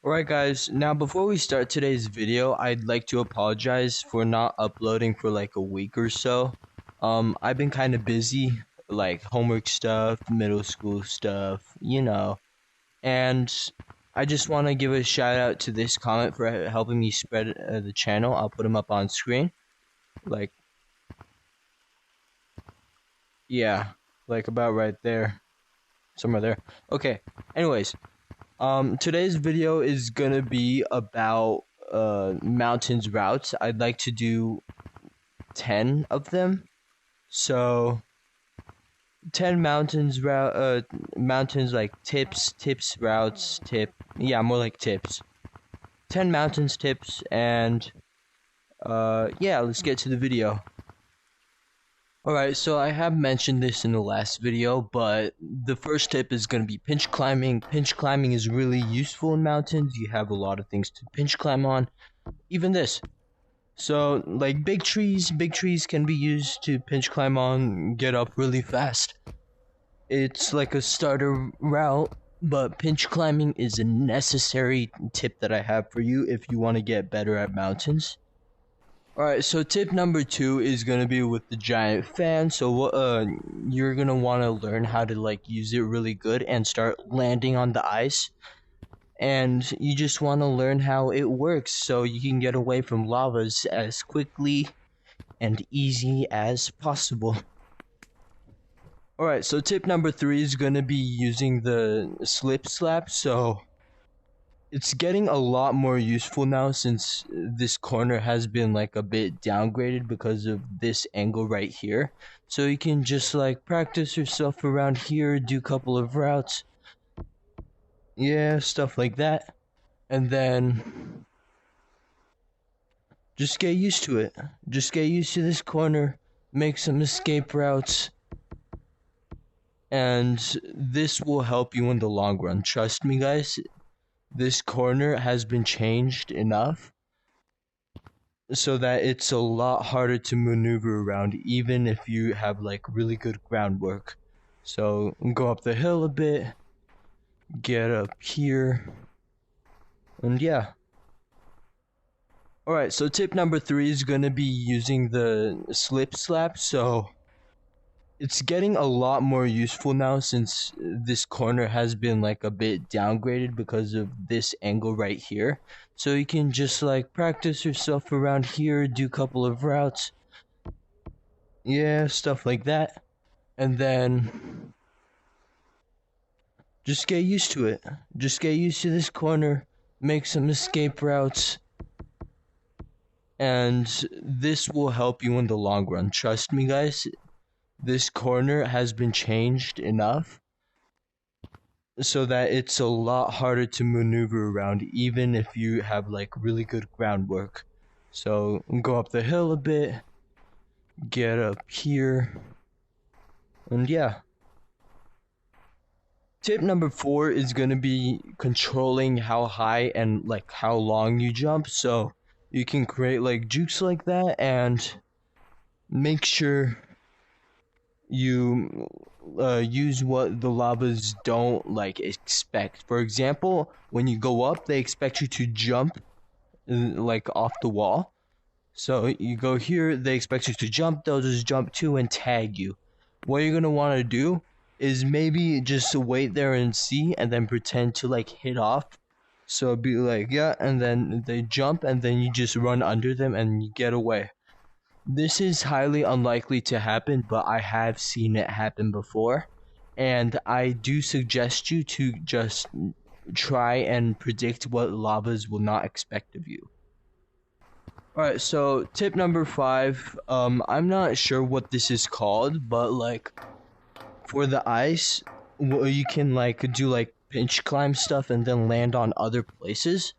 Alright guys, now before we start today's video, I'd like to apologize for not uploading for like a week or so. I've been kind of busy, like homework stuff, middle school stuff, and I just want to give a shout out to this comment for helping me spread the channel. I'll put him up on screen. Like, yeah, like about right there, somewhere there. Okay, anyways. Today's video is gonna be about mountains routes. I'd like to do 10 of them. So 10 mountains like tips, routes, more like tips. 10 mountains tips, and yeah, let's get to the video. Alright, so I have mentioned this in the last video, but the first tip is going to be pinch climbing. Pinch climbing is really useful in mountains. You have a lot of things to pinch climb on. Even this. So, like big trees can be used to pinch climb on, get up really fast. It's like a starter route, but pinch climbing is a necessary tip that I have for you if you want to get better at mountains. Alright, so tip number 2 is going to be with the giant fan. So you're going to want to learn how to like use it really good and start landing on the ice. And you just want to learn how it works so you can get away from lavas as quickly and easy as possible. Alright, so tip number 3 is going to be using the slip slap. So it's getting a lot more useful now since this corner has been like a bit downgraded because of this angle right here. So you can just like practice yourself around here, do a couple of routes. Yeah, stuff like that. And then just get used to it. Just get used to this corner, make some escape routes. And this will help you in the long run. Trust me, guys. This corner has been changed enough so that it's a lot harder to maneuver around, even if you have like really good groundwork. So go up the hill a bit, get up here, and yeah. Alright, so tip number 3 is going to be using the slip slap. So it's getting a lot more useful now since this corner has been like a bit downgraded because of this angle right here. So you can just like practice yourself around here, do a couple of routes. Yeah, stuff like that. And then just get used to it. Just get used to this corner, make some escape routes. And this will help you in the long run. Trust me, guys. This corner has been changed enough so that it's a lot harder to maneuver around, even if you have like really good groundwork. So go up the hill a bit, get up here, and yeah. Tip number 4 is going to be controlling how high and like how long you jump. So you can create like jukes like that and make sure you use what the lavas don't like expect. For example, when you go up, they expect you to jump like off the wall. So you go here, they expect you to jump, they'll just jump too and tag you. What you're gonna want to do is maybe just wait there and see, and then pretend to like hit off. So be like, yeah, and then they jump, and then you just run under them and you get away. This is highly unlikely to happen, but I have seen it happen before, and I do suggest you to just try and predict what lavas will not expect of you. Alright, so tip number 5, I'm not sure what this is called, but like for the ice, you can like do like pinch climb stuff and then land on other places.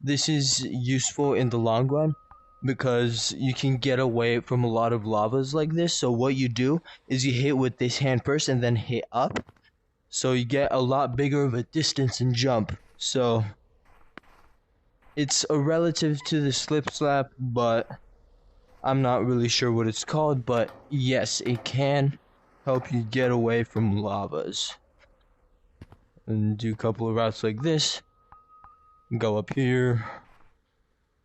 This is useful in the long run because you can get away from a lot of lavas like this. So what you do is you hit with this hand first and then hit up. So you get a lot bigger of a distance and jump. So it's a relative to the slip slap, but I'm not really sure what it's called. But yes, it can help you get away from lavas. And do a couple of routes like this. go up here,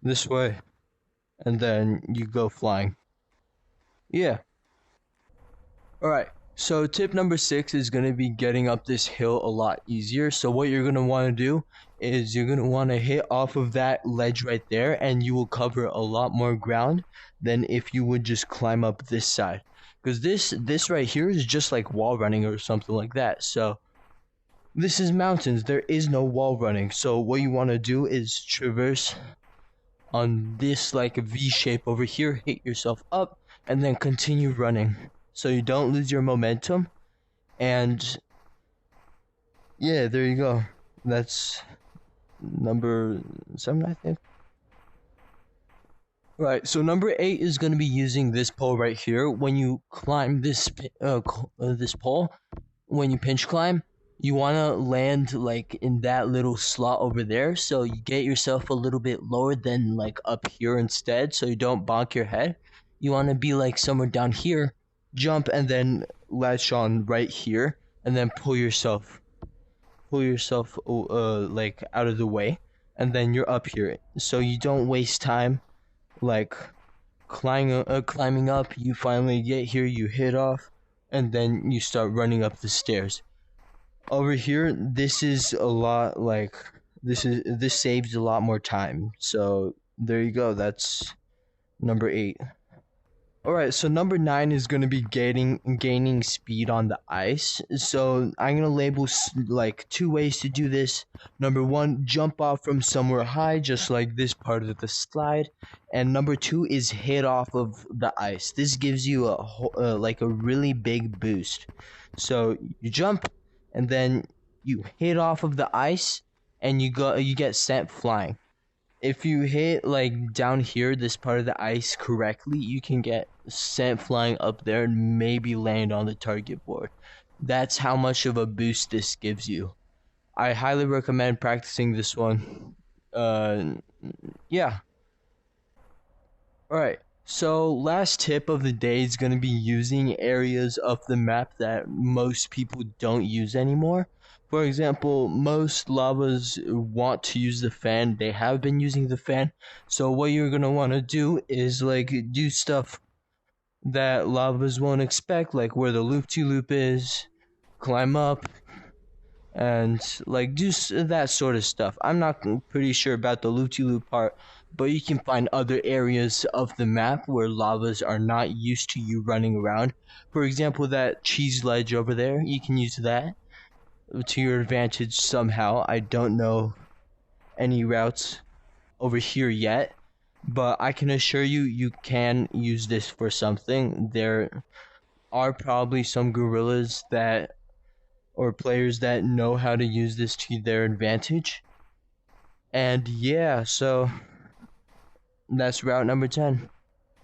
this way, and then you go flying. Yeah. Alright, so tip number 6 is going to be getting up this hill a lot easier. So what you're going to want to do is you're going to want to hit off of that ledge right there, and you will cover a lot more ground than if you would just climb up this side. Because this right here is just like wall running or something like that. So this is mountains. There is no wall running. So what you want to do is traverse on this like a V shape over here, hit yourself up, and then continue running so you don't lose your momentum. And yeah, there you go. That's number 7, I think. Right, so number 8 is going to be using this pole right here. When you climb this this pole, when you pinch climb, you want to land like in that little slot over there, so you get yourself a little bit lower than like up here instead, so you don't bonk your head. You want to be like somewhere down here, jump, and then latch on right here, and then pull yourself like out of the way, and then you're up here, so you don't waste time like climbing up. You finally get here, you hit off, and then you start running up the stairs. Over here, this is a lot like this saves a lot more time. So there you go. That's number 8. Alright, so number 9 is going to be gaining speed on the ice. So I'm going to label like 2 ways to do this. Number 1, jump off from somewhere high, just like this part of the slide. And number 2 is hit off of the ice. This gives you like a really big boost. So you jump, and then you hit off of the ice, and you get sent flying. If you hit like down here, this part of the ice correctly, you can get sent flying up there and maybe land on the target board. That's how much of a boost this gives you. I highly recommend practicing this one. Yeah. Alright, so last tip of the day is going to be using areas of the map that most people don't use anymore. For example, most lavas want to use the fan. They have been using the fan. So what you're going to want to do is like do stuff that lavas won't expect, like where the loop-de-loop is, climb up, and like do that sort of stuff. I'm not pretty sure about the loop-de-loop part, but you can find other areas of the map where lavas are not used to you running around. For example, that cheese ledge over there, you can use that to your advantage somehow. I don't know any routes over here yet, but I can assure you, you can use this for something. There are probably some gorillas that, or players that know how to use this to their advantage. And yeah, so that's route number 10.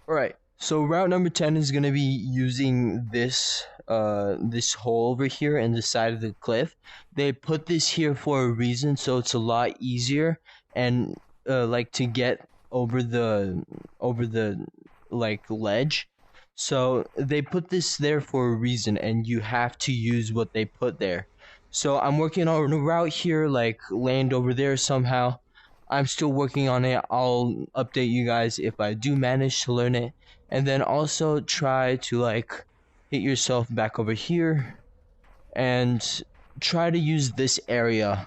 Alright, so route number 10 is going to be using this this hole over here in the side of the cliff. They put this here for a reason, so it's a lot easier and like to get over the like ledge. So they put this there for a reason, and you have to use what they put there. So I'm working on a route here, like land over there somehow. I'm still working on it. I'll update you guys if I do manage to learn it. And then also try to like hit yourself back over here and try to use this area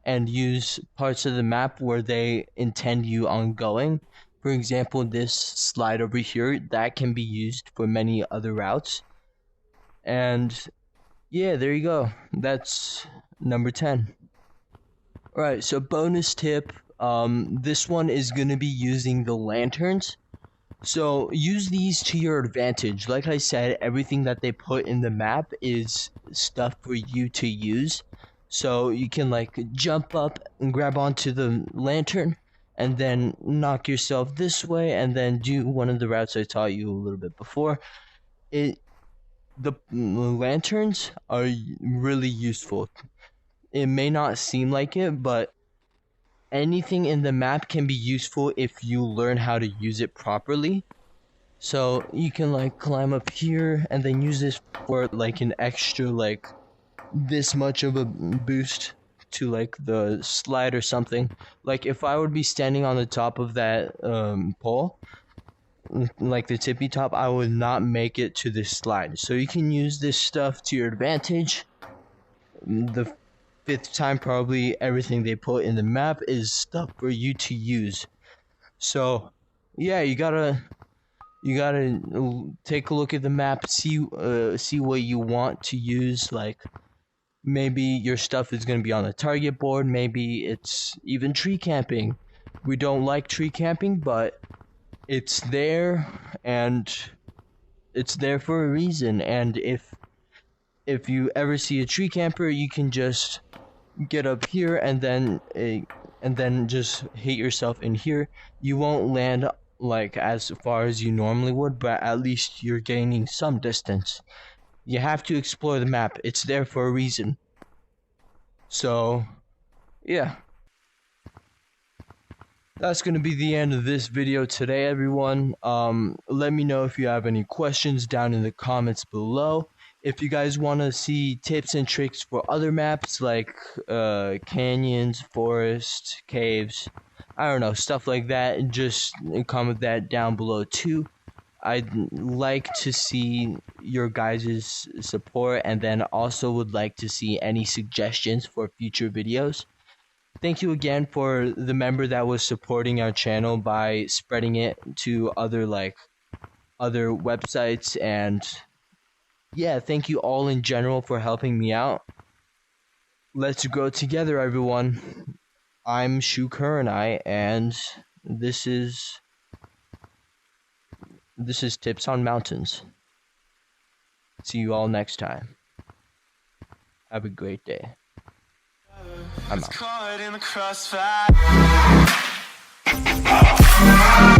and use parts of the map where they intend you on going. For example, this slide over here, that can be used for many other routes. And yeah, there you go. That's number 10. Alright, so bonus tip. This one is going to be using the lanterns. So use these to your advantage. Like I said, everything that they put in the map is stuff for you to use. So you can like jump up and grab onto the lantern and then knock yourself this way and then do one of the routes I taught you a little bit before. The lanterns are really useful. It may not seem like it, but anything in the map can be useful if you learn how to use it properly. So you can like climb up here and then use this for like an extra like this much of a boost to like the slide or something. Like if I would be standing on the top of that pole, like the tippy top, I would not make it to this slide. So you can use this stuff to your advantage. The fifth time, probably everything they put in the map is stuff for you to use. So yeah, you gotta take a look at the map, see what you want to use. Like maybe your stuff is gonna be on the target board, maybe it's even tree camping. We don't like tree camping, but it's there, and it's there for a reason. And if you ever see a tree camper, you can just get up here and then just hit yourself in here. You won't land like as far as you normally would, but at least you're gaining some distance. You have to explore the map. It's there for a reason. So yeah, that's gonna be the end of this video today, everyone. Let me know if you have any questions down in the comments below. If you guys want to see tips and tricks for other maps like canyons, forest, caves, I don't know, stuff like that, just comment that down below too. I'd like to see your guys' support, and then also would like to see any suggestions for future videos. Thank you again for the member that was supporting our channel by spreading it to other websites, and yeah, thank you all in general for helping me out. Let's grow together, everyone. I'm Shukuranai, and this is Tips on Mountains. See you all next time. Have a great day. I'm out.